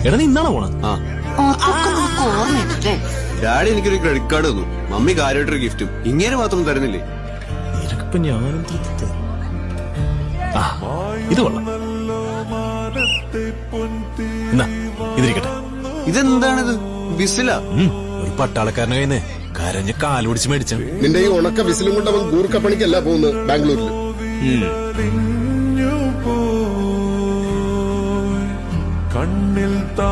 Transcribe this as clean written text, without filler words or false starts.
എടാ നീ ഇന്നാണോ പോണ? ഡാഡി എനിക്കൊരു ക്രെഡിറ്റ് കാർഡ് തന്നു. മമ്മി കാര്യമായിട്ടൊരു ഗിഫ്റ്റും. ഇങ്ങനെ മാത്രം തരുന്നില്ലേ? നിനക്കിപ്പോ ഞാനും ഇത് കൊള്ളാം. എന്നാ ഇതിരിക്കട്ടെ. ഇതെന്താണിത്? വിസില? ഒരു പട്ടാളക്കാരനെ കയ്യിൽ കരഞ്ഞ് കാലുപിടിച്ച് മേടിച്ച. നിന്റെ ഈ ഉണക്ക വിസിലും കൊണ്ട് അവൻ ഗൂർക്കപ്പണിക്കല്ല പോകുന്നത് ബാംഗ്ലൂരിൽ. കണ്ണിൽ താ